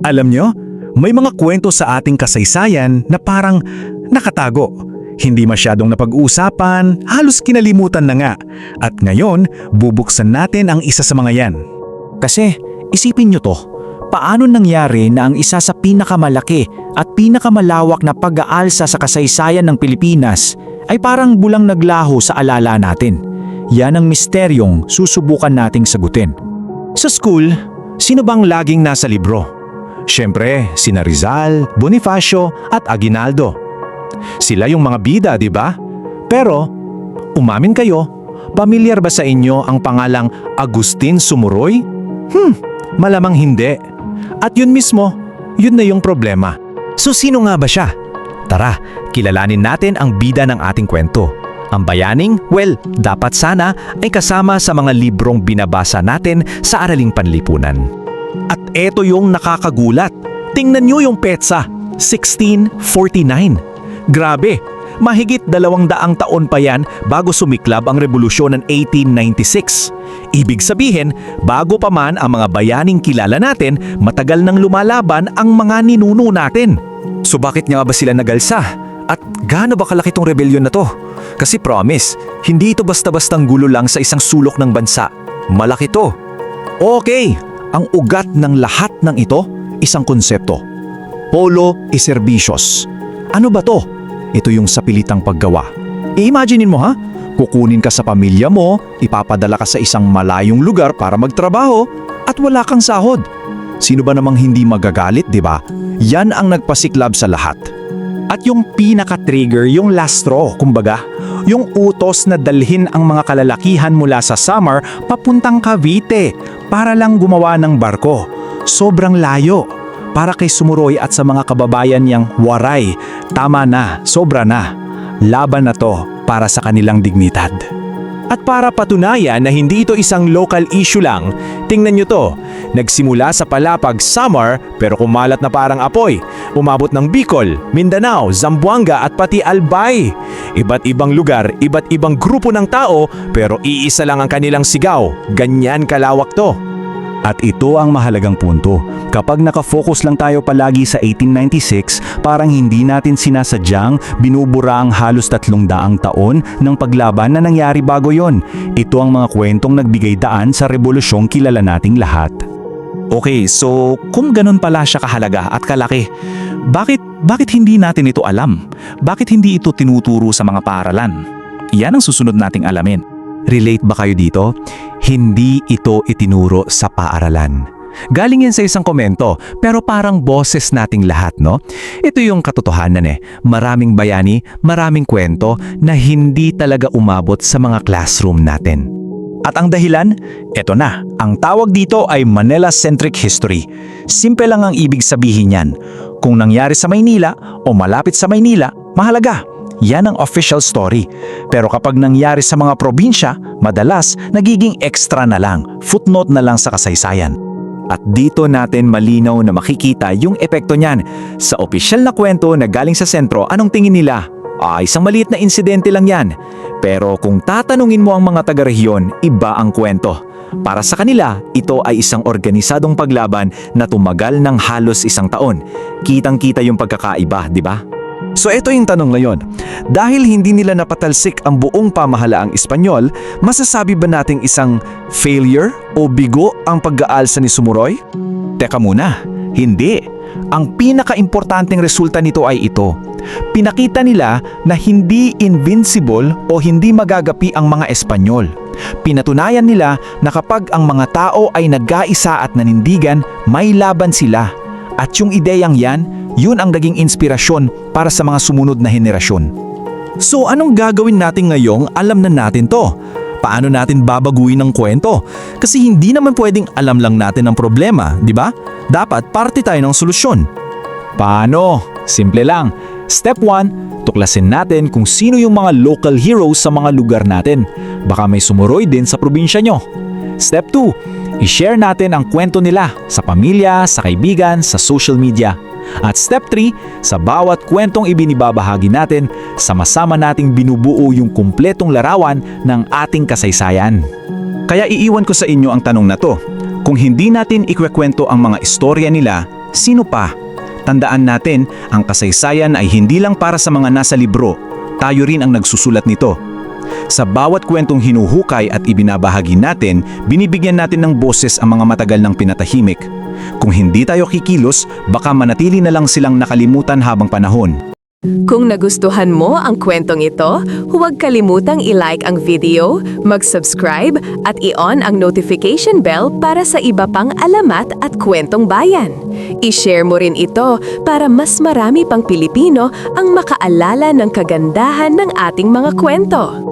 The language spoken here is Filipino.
Alam nyo, may mga kwento sa ating kasaysayan na parang nakatago. Hindi masyadong napag-uusapan, halos kinalimutan na nga. At ngayon, bubuksan natin ang isa sa mga yan. Kasi, isipin nyo to, paano nangyari na ang isa sa pinakamalaki at pinakamalawak na pag-aalsa sa kasaysayan ng Pilipinas ay parang bulang naglaho sa alala natin? Yan ang misteryong susubukan nating sagutin. Sa school, sino bang laging nasa libro? Siyempre, sina Rizal, Bonifacio at Aguinaldo. Sila yung mga bida, di ba? Pero, umamin kayo, pamilyar ba sa inyo ang pangalang Agustin Sumuroy? Malamang hindi. At yun mismo, yun na yung problema. So sino nga ba siya? Tara, kilalanin natin ang bida ng ating kwento. Ang bayaning, well, dapat sana ay kasama sa mga librong binabasa natin sa araling panlipunan. At eto yung nakakagulat. Tingnan nyo yung petsa, 1649. Grabe, mahigit 200 taon pa yan bago sumiklab ang revolusyon ng 1896. Ibig sabihin, bago pa man ang mga bayaning kilala natin, matagal nang lumalaban ang mga ninuno natin. So bakit nga ba sila nagalsa? At gaano ba kalaki tong rebellion na to? Kasi promise, hindi ito basta-bastang gulo lang sa isang sulok ng bansa. Malaki to. Okay, ang ugat ng lahat ng ito, isang konsepto. Polo y servicios. Ano ba to? Ito yung sapilitang paggawa. I-imaginein mo ha, kukunin ka sa pamilya mo, ipapadala ka sa isang malayong lugar para magtrabaho at wala kang sahod. Sino ba namang hindi magagalit, di ba? Yan ang nagpasiklab sa lahat. At yung pinaka-trigger, yung last straw, kumbaga, yung utos na dalhin ang mga kalalakihan mula sa Samar papuntang Cavite para lang gumawa ng barko. Sobrang layo. Para kay Sumuroy at sa mga kababayan niyang waray, tama na, sobra na. Laban na to para sa kanilang dignidad. At para patunayan na hindi ito isang local issue lang, tingnan nyo to. Nagsimula sa Palapag, Samar, pero kumalat na parang apoy. Umabot ng Bicol, Mindanao, Zamboanga at pati Albay. Iba't ibang lugar, iba't ibang grupo ng tao, pero iisa lang ang kanilang sigaw. Ganyan kalawak to. At ito ang mahalagang punto. Kapag nakafocus lang tayo palagi sa 1896, parang hindi natin sinasadyang binubura ang halos 300 taon ng paglaban na nangyari bago yon. Ito ang mga kwentong nagbigay daan sa rebolusyong kilala nating lahat. Okay, so kung ganun pala siya kahalaga at kalaki, bakit hindi natin ito alam? Bakit hindi ito tinuturo sa mga paaralan? Yan ang susunod nating alamin. Relate ba kayo dito? Hindi ito itinuro sa paaralan. Galing yan sa isang komento, pero parang boses nating lahat, no? Ito yung katotohanan eh. Maraming bayani, maraming kwento na hindi talaga umabot sa mga classroom natin. At ang dahilan? Eto na. Ang tawag dito ay Manila-centric history. Simple lang ang ibig sabihin yan. Kung nangyari sa Maynila o malapit sa Maynila, mahalaga. Yan ang official story. Pero kapag nangyari sa mga probinsya, madalas nagiging extra na lang, footnote na lang sa kasaysayan. At dito natin malinaw na makikita yung epekto niyan. Sa opisyal na kwento na galing sa sentro, anong tingin nila? Isang maliit na insidente lang yan. Pero kung tatanungin mo ang mga taga-rehiyon, iba ang kwento. Para sa kanila, ito ay isang organisadong paglaban na tumagal ng halos 1 taon. Kitang-kita yung pagkakaiba, di ba? So ito yung tanong ngayon. Dahil hindi nila napatalsik ang buong pamahalaang Espanyol, masasabi ba nating isang failure o bigo ang pag-aalsa ni Sumuroy? Teka muna, hindi. Ang pinaka-importanteng resulta nito ay ito. Pinakita nila na hindi invincible o hindi magagapi ang mga Espanyol. Pinatunayan nila na kapag ang mga tao ay nag-aisa at nanindigan, may laban sila. At yung ideyang yan, yun ang naging inspirasyon para sa mga sumunod na henerasyon. So anong gagawin natin ngayong alam na natin to? Paano natin babaguhin ang kwento? Kasi hindi naman pwedeng alam lang natin ang problema, di ba? Dapat parte tayo ng solusyon. Paano? Simple lang. Step 1, tuklasin natin kung sino yung mga local heroes sa mga lugar natin. Baka may Sumuroy din sa probinsya nyo. Step 2, i-share natin ang kwento nila sa pamilya, sa kaibigan, sa social media. At step 3, sa bawat kwentong ibinibabahagi natin, sama-sama nating binubuo yung kumpletong larawan ng ating kasaysayan. Kaya iiwan ko sa inyo ang tanong na to. Kung hindi natin ikwekwento ang mga istorya nila, Sino pa? Tandaan natin, ang kasaysayan ay hindi lang para sa mga nasa libro. Tayo rin ang nagsusulat nito. Sa bawat kwentong hinuhukay at ibinabahagi natin, binibigyan natin ng boses ang mga matagal ng pinatahimik. Kung hindi tayo kikilos, baka manatili na lang silang nakalimutan habang panahon. Kung nagustuhan mo ang kwentong ito, huwag kalimutang i-like ang video, mag-subscribe at i-on ang notification bell para sa iba pang alamat at kwentong bayan. I-share mo rin ito para mas marami pang Pilipino ang makaalala ng kagandahan ng ating mga kwento.